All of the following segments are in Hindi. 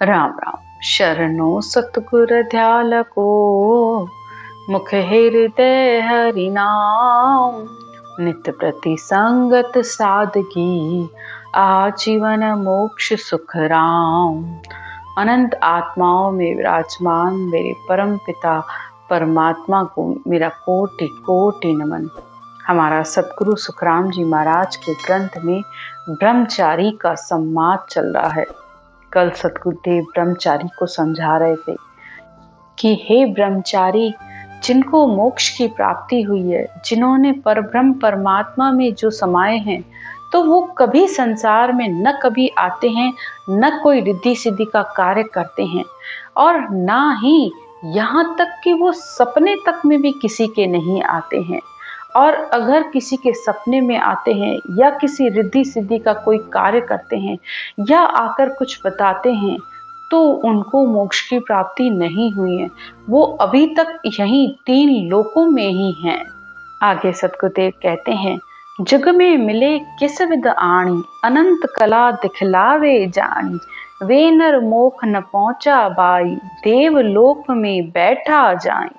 राम राम। शरणो सतगुर ध्याल को, मुख हृदय हरि नाम। नित्य प्रति संगत सादगी, आजीवन मोक्ष सुख राम। अनंत आत्माओं में विराजमान मेरे परम पिता परमात्मा को मेरा कोटि कोटि नमन। हमारा सतगुरु सुखराम जी महाराज के ग्रंथ में ब्रह्मचारी का संवाद चल रहा है। कल सतगुरुदेव ब्रह्मचारी को समझा रहे थे कि हे ब्रह्मचारी, जिनको मोक्ष की प्राप्ति हुई है, जिन्होंने परब्रह्म परमात्मा में जो समाये हैं, तो वो कभी संसार में न कभी आते हैं, न कोई रिद्धि सिद्धि का कार्य करते हैं, और ना ही यहाँ तक कि वो सपने तक में भी किसी के नहीं आते हैं। और अगर किसी के सपने में आते हैं या किसी रिद्धि सिद्धि का कोई कार्य करते हैं या आकर कुछ बताते हैं, तो उनको मोक्ष की प्राप्ति नहीं हुई है। वो अभी तक यहीं 3 लोकों में ही हैं। आगे सतगुरुदेव कहते हैं, जग में मिले किस विद आणी, अनंत कला दिखलावे जानी। वे नर मोख न पहुंचा बाई, देव लोक में बैठा जाई।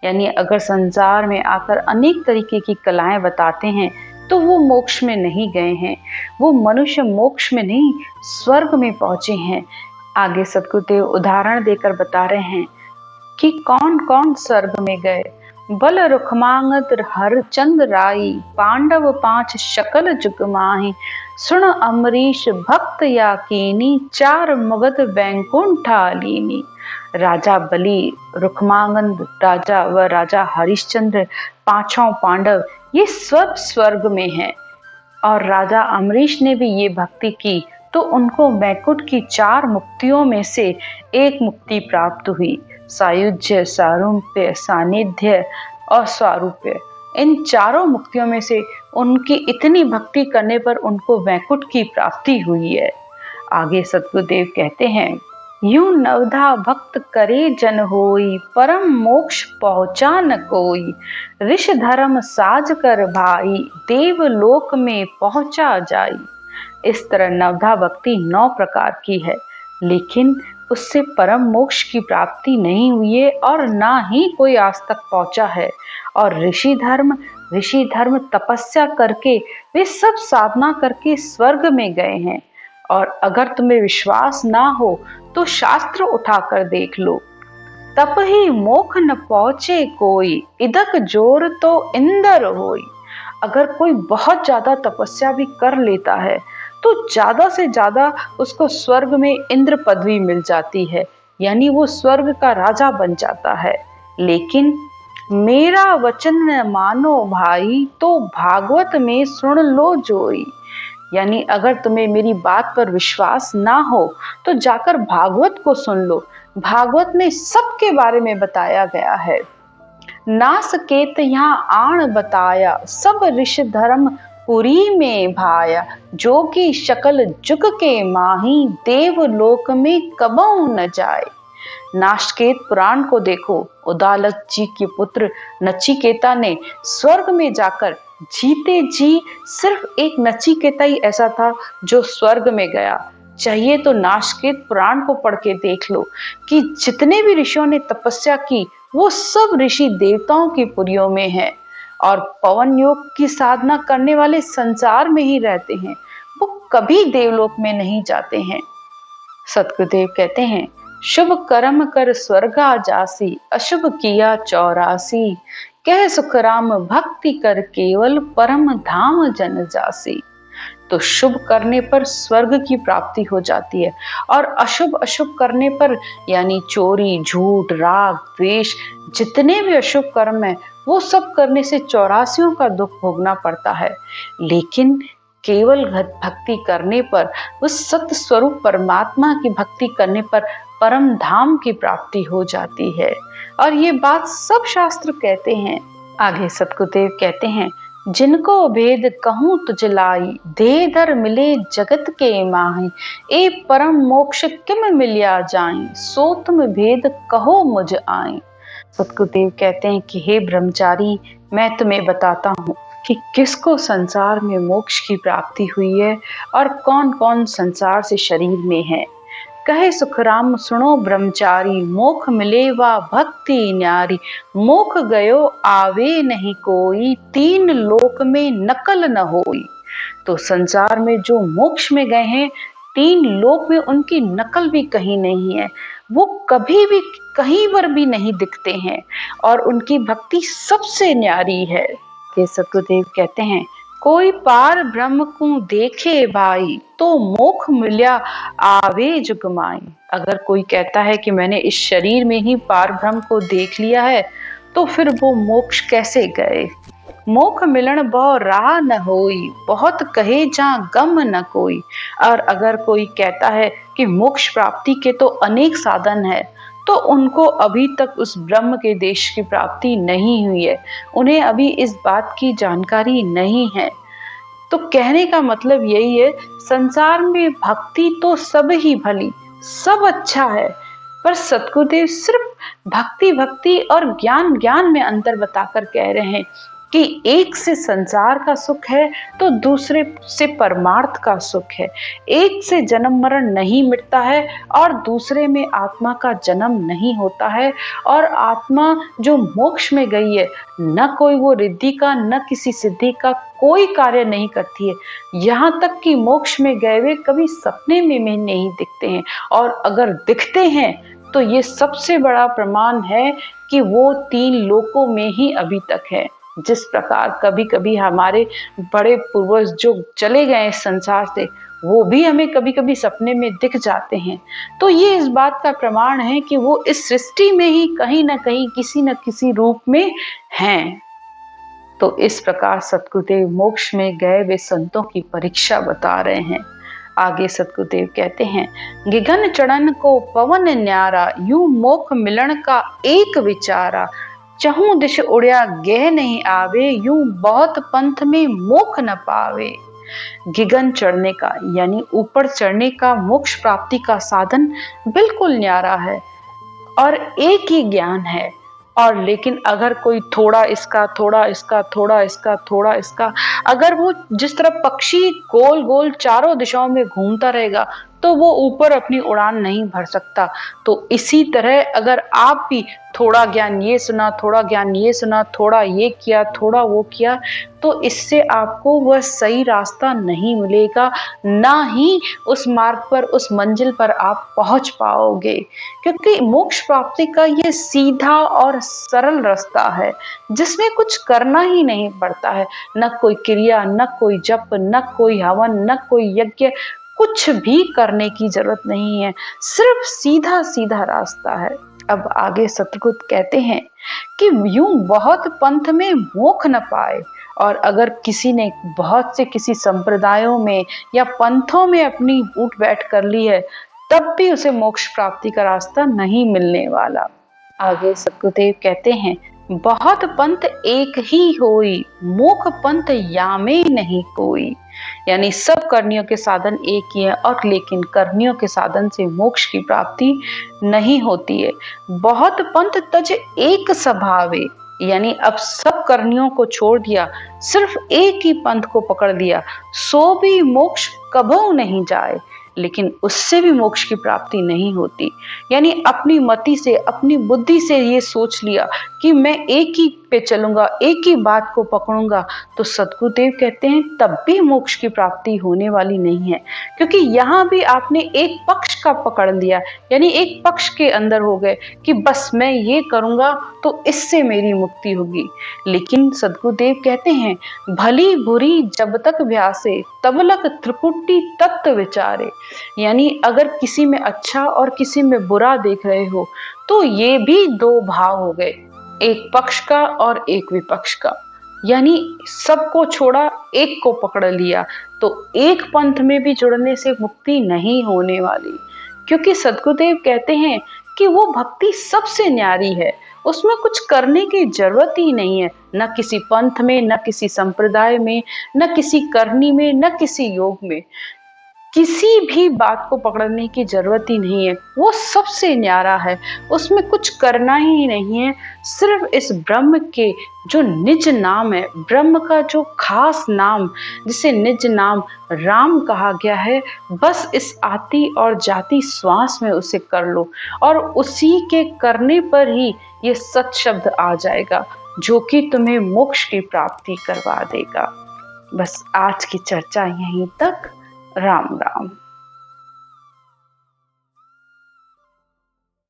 यानी अगर संसार में आकर अनेक तरीके की कलाएं बताते हैं, तो वो मोक्ष में नहीं गए हैं, वो मनुष्य मोक्ष में नहीं स्वर्ग में पहुंचे हैं। आगे सतगुरुदेव उदाहरण देकर बता रहे हैं कि कौन कौन स्वर्ग में गए। बल रुखमांगत हर चंद राई, पांडव 5 शकल जुग माही। सुन अमरीश भक्त या कीनी, 4 मगध बैंकुंठा लीनी। राजा बलि, रुखमांगन राजा व राजा हरिश्चंद्र, 5 पांडव, ये सब स्वर्ग में हैं। और राजा अमरीश ने भी ये भक्ति की, तो उनको बैकुंठ की 4 मुक्तियों में से एक मुक्ति प्राप्त हुई। सायुज्य, सारूप्य, सानिध्य और स्वारूप्य। इन 4 मुक्तियों में से उनकी इतनी भक्ति करने पर उनको बैकुंठ की प्राप्ति हुई है। आगे सतगुरुदेव कहते हैं, यूं नवधा भक्त करे जन होई, परम मोक्ष पहुंचा न कोई। ऋष धर्म साज कर भाई, देव लोक में पहुंचा जाई। इस तरह नवधा भक्ति 9 प्रकार की है, लेकिन उससे परम मोक्ष की प्राप्ति नहीं हुई है और ना ही कोई आज तक पहुंचा है। और ऋषि धर्म तपस्या करके, वे सब साधना करके स्वर्ग में गए हैं। और अगर तुम्हें विश्वास ना हो तो शास्त्र उठाकर देख लो। तप ही मोख न पहुंचे कोई, इदक जोर तो इंदर होई। अगर कोई बहुत ज्यादा तपस्या भी कर लेता है, तो ज्यादा से ज्यादा उसको स्वर्ग में इंद्र पदवी मिल जाती है, यानी वो स्वर्ग का राजा बन जाता है। लेकिन मेरा वचन न मानो भाई, तो भागवत में सुन लो जोई। यानी अगर तुम्हें मेरी बात पर विश्वास ना हो, तो जाकर भागवत को सुन लो। भागवत में सबके बारे में बताया गया है। नास केत यहाँ आण बताया, सब ऋष धर्म पुरी में भाया। जो कि शकल जुग के माही, देव लोक में कबहु न जाए। नाशकेत पुराण को देखो। उदालक जी के पुत्र नचिकेता ने स्वर्ग में जाकर जीते जी, सिर्फ एक नचिकेता ही ऐसा था जो स्वर्ग में गया। चाहिए तो नाशकेत पुराण को पढ़ के देख लो कि जितने भी ऋषियों ने तपस्या की, वो सब ऋषि देवताओं की पुरियों में हैं। और पवन योग की साधना करने वाले संसार में ही रहते हैं, वो कभी देवलोक में नहीं जाते हैं। सतगुरुदेव कहते हैं, शुभ कर्म कर स्वर्गा जासी, अशुभ किया 84। कह सुखराम भक्ति कर केवल, परम धाम जन जासी। तो शुभ करने पर स्वर्ग की प्राप्ति हो जाती है, और अशुभ करने पर, यानी चोरी, झूठ, राग, द्वेष, जितने भी अशुभ कर्म है, वो सब करने से 84 का दुख भोगना पड़ता है। लेकिन केवल भक्ति करने पर, उस सत्य स्वरूप परमात्मा की भक्ति करने पर परम धाम की प्राप्ति हो जाती है। और ये बात सब शास्त्र कहते हैं। आगे सतगुरुदेव कहते हैं, जिनको भेद कहूँ तुझ लाई, दे दर मिले जगत के माही। ए परम मोक्ष किम मिलिया जाई, सो तुम भेद कहो मुझ आई। सतगुरुदेव कहते हैं कि हे ब्रह्मचारी, मैं तुम्हें बताता हूँ कि किसको संसार में मोक्ष की प्राप्ति हुई है और कौन कौन संसार से शरीर में है। कहे सुखराम सुनो ब्रह्मचारी, मोख मिले वा भक्ति न्यारी। मोख गयो आवे नहीं कोई, तीन लोक में नकल न होई। तो संसार में जो मोक्ष में गए हैं, तीन लोक में उनकी नकल भी कहीं नहीं है। वो कभी भी कहीं पर भी नहीं दिखते हैं और उनकी भक्ति सबसे न्यारी है। के सतगुरुदेव कहते हैं, कोई पार ब्रह्म को देखे भाई, तो मोख मिल्या आवे जुग माई। अगर कोई कहता है कि मैंने इस शरीर में ही पार ब्रह्म को देख लिया है, तो फिर वो मोक्ष कैसे गए। मोख मिलन बहु राह न होई, बहुत कहे जहाँ गम न कोई। और अगर कोई कहता है कि मोक्ष प्राप्ति के तो अनेक साधन है, तो उनको अभी तक उस ब्रह्म के देश की प्राप्ति नहीं हुई है, उन्हें अभी इस बात की जानकारी नहीं है। तो कहने का मतलब यही है, संसार में भक्ति तो सब ही भली, सब अच्छा है, पर सतगुरुदेव सिर्फ भक्ति और ज्ञान ज्ञान में अंतर बताकर कह रहे हैं कि एक से संसार का सुख है तो दूसरे से परमार्थ का सुख है। एक से जन्म मरण नहीं मिटता है और दूसरे में आत्मा का जन्म नहीं होता है। और आत्मा जो मोक्ष में गई है, न कोई वो रिद्धि का न किसी सिद्धि का कोई कार्य नहीं करती है। यहाँ तक कि मोक्ष में गए हुए कभी सपने में नहीं दिखते हैं, और अगर दिखते हैं तो ये सबसे बड़ा प्रमाण है कि वो तीन लोकों में ही अभी तक है। जिस प्रकार कभी कभी हमारे बड़े पूर्वज जो चले गए इस संसार से, वो भी हमें कभी कभी सपने में दिख जाते हैं। तो ये इस बात का प्रमाण है कि वो इस सृष्टि में ही कहीं ना कहीं किसी न किसी रूप में हैं। तो इस प्रकार सतगुरुदेव मोक्ष में गए वे संतों की परीक्षा बता रहे हैं। आगे सतगुरुदेव कहते हैं, गिगन चढ़न को पवन न्यारा, यूं मोख मिलन का एक विचारा। चहु दिश उड़िया गह नहीं आवे, यूं बहुत पंथ में मोख न पावे। गिगन चढ़ने का यानी ऊपर चढ़ने का मोक्ष प्राप्ति का साधन बिल्कुल न्यारा है और एक ही ज्ञान है। और लेकिन अगर कोई थोड़ा इसका थोड़ा इसका थोड़ा इसका थोड़ा इसका, अगर वो जिस तरह पक्षी गोल गोल चारों दिशाओं में घूमता रहेगा तो वो ऊपर अपनी उड़ान नहीं भर सकता। तो इसी तरह अगर आप भी थोड़ा ज्ञान ये सुना, थोड़ा ज्ञान ये सुना, थोड़ा ये किया, थोड़ा वो किया, तो इससे आपको वह सही रास्ता नहीं मिलेगा, ना ही उस मार्ग पर, उस मंजिल पर आप पहुंच पाओगे। क्योंकि मोक्ष प्राप्ति का ये सीधा और सरल रास्ता है जिसमें कुछ करना ही नहीं पड़ता है। न कोई क्रिया, न कोई जप, न कोई हवन, न कोई यज्ञ, कुछ भी करने की जरूरत नहीं है, सिर्फ सीधा सीधा रास्ता है। अब आगे सतगुरु कहते हैं कि यूं बहुत पंथ में मोख न पाए। और अगर किसी ने बहुत से किसी संप्रदायों में या पंथों में अपनी उठ बैठ कर ली है, तब भी उसे मोक्ष प्राप्ति का रास्ता नहीं मिलने वाला। आगे सतगुरुदेव कहते हैं, बहुत पंथ एक ही होई, मोख पंथ यामे नहीं कोई। यानी सब करनियों के साधन एक ही है, और लेकिन करनियों के साधन से मोक्ष की प्राप्ति नहीं होती है। बहुत पंथ तज एक स्वभावे, यानी अब सब करनियों को छोड़ दिया, सिर्फ एक ही पंथ को पकड़ लिया, सो भी मोक्ष कभू नहीं जाए। लेकिन उससे भी मोक्ष की प्राप्ति नहीं होती। यानी अपनी मति से, अपनी बुद्धि से ये सोच लिया कि मैं एक ही पे चलूंगा, एक ही बात को पकड़ूंगा, तो सतगुरुदेव कहते हैं तब भी मोक्ष की प्राप्ति होने वाली नहीं है। क्योंकि यहाँ भी आपने एक पक्ष का पकड़ लिया, यानी एक पक्ष के अंदर हो गए कि बस मैं ये करूंगा तो इससे मेरी मुक्ति होगी। लेकिन सतगुरुदेव कहते हैं, भली बुरी जब तक व्यासे, तब लक त्रिपुटी तत्व विचारे। यानी अगर किसी में अच्छा और किसी में बुरा देख रहे हो, तो ये भी दो भाव हो गए, एक पक्ष का और एक विपक्ष का। यानी सबको छोड़ा, एक को पकड़ लिया, तो एक पंथ में भी जुड़ने से मुक्ति नहीं होने वाली। क्योंकि सतगुरुदेव कहते हैं कि वो भक्ति सबसे न्यारी है, उसमें कुछ करने की जरूरत ही नहीं है, न किसी पंथ में, न किसी संप्रदाय में, न किसी करनी में, न किसी योग में। किसी भी बात को पकड़ने की जरूरत ही नहीं है, वो सबसे न्यारा है, उसमें कुछ करना ही नहीं है। सिर्फ इस ब्रह्म के जो निज नाम है, ब्रह्म का जो खास नाम जिसे निज नाम राम कहा गया है, बस इस आती और जाती श्वास में उसे कर लो और उसी के करने पर ही ये सत शब्द आ जाएगा जो कि तुम्हें मोक्ष की प्राप्ति करवा देगा। बस आज की चर्चा यहीं तक। राम राम।